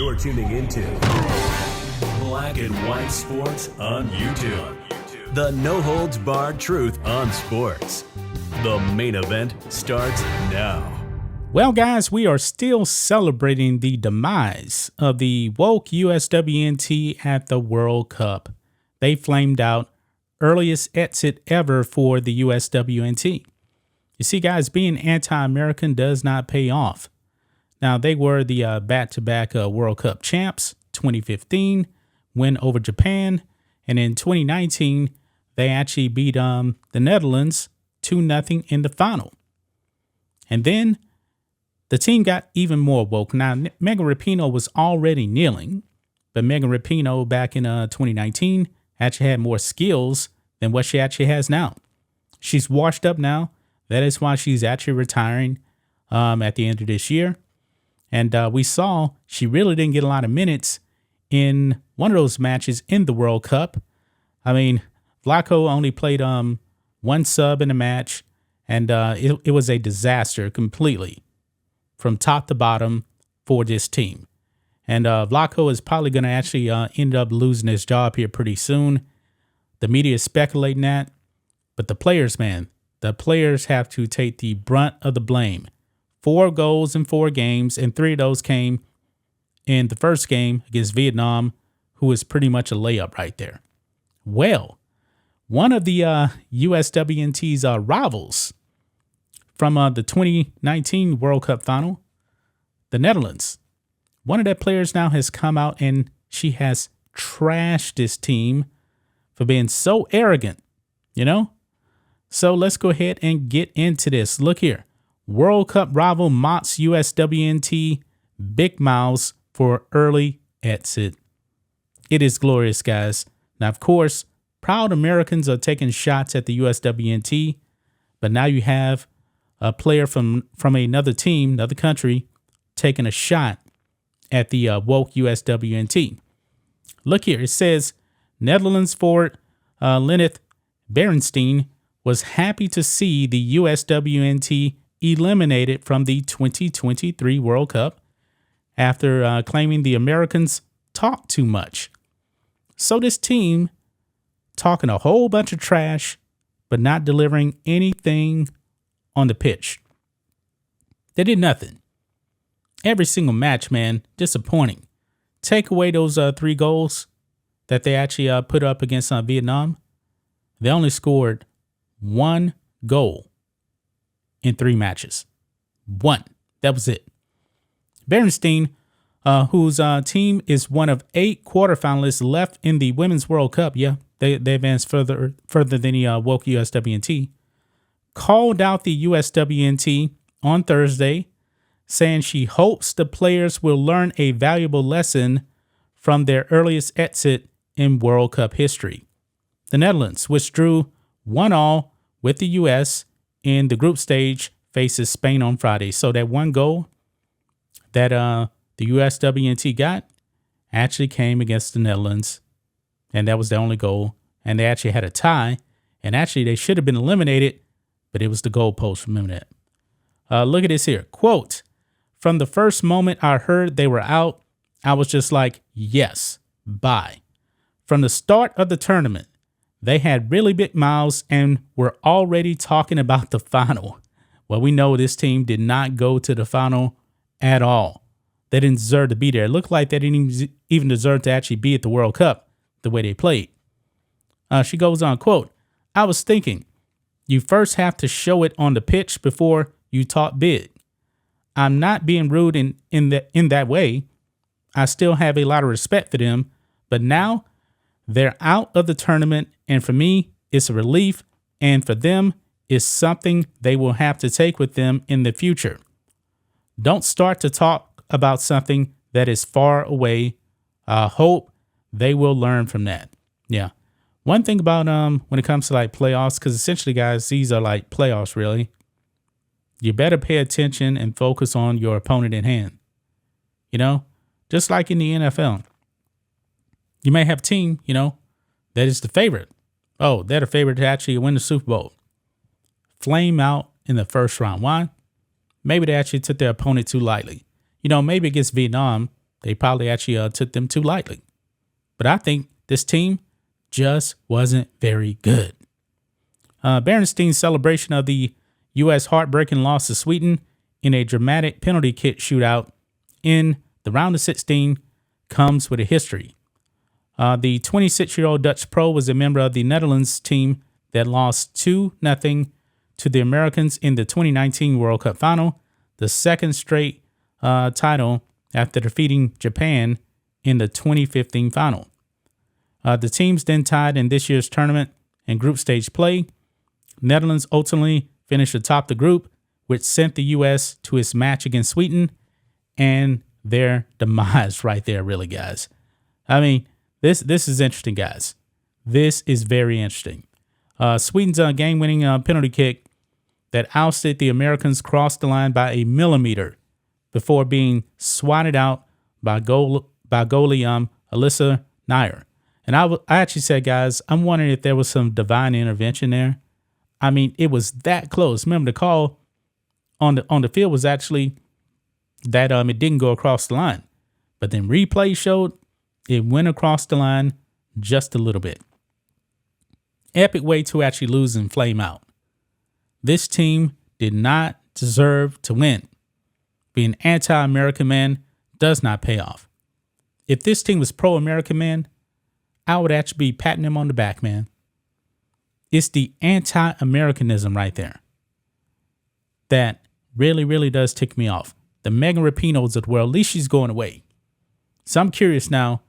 You're tuning into Black and White Sports on YouTube. The no-holds-barred truth on sports. The main event starts now. Well, guys, we are still celebrating the demise of the woke USWNT at the World Cup. They flamed out, earliest exit ever for the USWNT. You see, guys, being anti-American does not pay off. Now, they were the back-to-back World Cup champs, 2015, win over Japan. And in 2019, they actually beat the Netherlands 2-0 in the final. And then the team got even more woke. Now, Megan Rapinoe was already kneeling, but Megan Rapinoe back in 2019 actually had more skills than what she actually has now. She's washed up now. That is why she's actually retiring at the end of this year. And we saw she really didn't get a lot of minutes in one of those matches in the World Cup. I mean, Vlatko only played one sub in the match, and it was a disaster completely from top to bottom for this team. And Vlatko is probably going to actually end up losing his job here pretty soon. The media is speculating that. But the players, man, the players have to take the brunt of the blame. 4 goals in 4 games, and 3 of those came in the first game against Vietnam, who is pretty much a layup right there. Well, one of the USWNT's rivals from the 2019 World Cup final, the Netherlands, one of their players now has come out and she has trashed this team for being so arrogant, you know? So let's go ahead and get into this. Look here. World Cup rival mocks USWNT big mouths for early exit. It is glorious, guys. Now, of course, proud Americans are taking shots at the USWNT, but now you have a player from another team, another country, taking a shot at the woke USWNT. Look here. It says Netherlands forward Lineth Beerensteyn was happy to see the USWNT eliminated from the 2023 World Cup after claiming the Americans talk too much. So this team talking a whole bunch of trash, but not delivering anything on the pitch. They did nothing. Every single match, man, disappointing. Take away those 3 goals that they actually put up against Vietnam. They only scored 1 goal in 3 matches. 1. That was it. Beerensteyn, whose team is one of 8 quarterfinalists left in the Women's World Cup. Yeah, they advanced further than the woke USWNT. Called out the USWNT on Thursday, saying she hopes the players will learn a valuable lesson from their earliest exit in World Cup history. The Netherlands, which drew 1-1 with the U.S. in the group stage, faces Spain on Friday. So that 1 goal that the USWNT got actually came against the Netherlands, and that was the only goal. And they actually had a tie, and actually they should have been eliminated, but it was the goalpost. Remember that. Look at this here. Quote, "From the first moment I heard they were out, I was just like, yes, bye. From the start of the tournament, they had really big mouths and were already talking about the final." Well, we know this team did not go to the final at all. They didn't deserve to be there. It looked like they didn't even deserve to actually be at the World Cup the way they played. She goes on, quote, "I was thinking, you first have to show it on the pitch before you talk big. I'm not being rude in that way. I still have a lot of respect for them, but now they're out of the tournament, and for me, it's a relief, and for them, it's something they will have to take with them in the future. Don't start to talk about something that is far away. I hope they will learn from that." Yeah. One thing about when it comes to like playoffs, because essentially, guys, these are like playoffs, really. You better pay attention and focus on your opponent in hand. You know, just like in the NFL. You may have a team, you know, that is the favorite. Oh, they're the favorite to actually win the Super Bowl. Flame out in the first round. Why? Maybe they actually took their opponent too lightly. You know, maybe against Vietnam, They probably actually took them too lightly. But I think this team just wasn't very good. Beerensteyn's celebration of the U.S. heartbreaking loss to Sweden in a dramatic penalty kick shootout in the round of 16 comes with a history. The 26-year-old Dutch pro was a member of the Netherlands team that lost 2-0 to the Americans in the 2019 World Cup final, the second straight title after defeating Japan in the 2015 final. The teams then tied in this year's tournament in group stage play. Netherlands ultimately finished atop the group, which sent the U.S. to its match against Sweden and their demise right there, really, guys. I mean, this is interesting, guys. This is very interesting. Sweden's game-winning penalty kick that ousted the Americans crossed the line by a millimeter before being swatted out by goalie Alyssa Nair. And I actually said, guys, I'm wondering if there was some divine intervention there. I mean, it was that close. Remember, the call on the field was actually that it didn't go across the line. But then replay showed it went across the line just a little bit. Epic way to actually lose and flame out. This team did not deserve to win. Being anti-American, man, does not pay off. If this team was pro-American, man, I would actually be patting them on the back, man. It's the anti-Americanism right there that really, really does tick me off. The Megan Rapinoes of the world, at least she's going away. So I'm curious now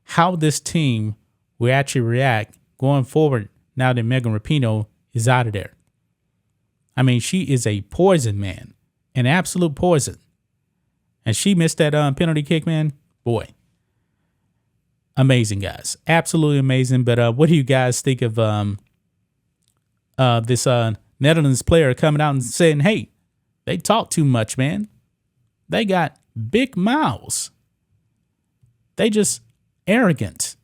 how this team will actually react going forward now that Megan Rapinoe is out of there. I mean, she is a poison, man. An absolute poison. And she missed that penalty kick, man. Boy. Amazing, guys. Absolutely amazing. But what do you guys think of this Netherlands player coming out and saying, hey, they talk too much, man. They got big mouths. They just arrogant.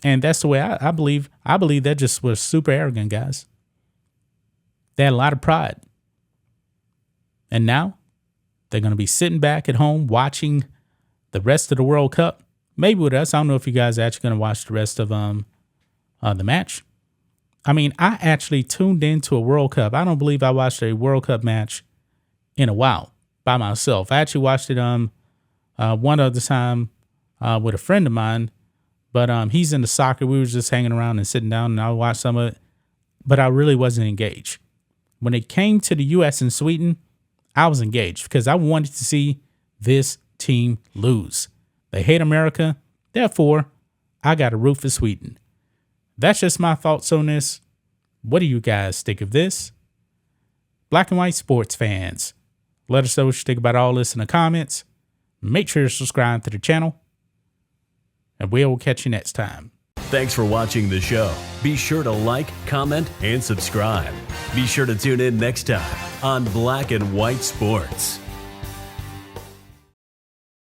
And that's the way I believe. I believe they just were super arrogant, guys. They had a lot of pride. And now they're going to be sitting back at home watching the rest of the World Cup. Maybe with us. I don't know if you guys are actually going to watch the rest of the match. I mean, I actually tuned into a World Cup. I don't believe I watched a World Cup match in a while by myself. I actually watched it one other time with a friend of mine. But he's into soccer. We were just hanging around and sitting down, and I watched some of it. But I really wasn't engaged. When it came to the U.S. and Sweden, I was engaged because I wanted to see this team lose. They hate America. Therefore, I got to root for Sweden. That's just my thoughts on this. What do you guys think of this? Black and white sports fans, let us know what you think about all this in the comments. Make sure to subscribe to the channel. And we will catch you next time. Thanks for watching the show. Be sure to like, comment, and subscribe. Be sure to tune in next time on Black and White Sports.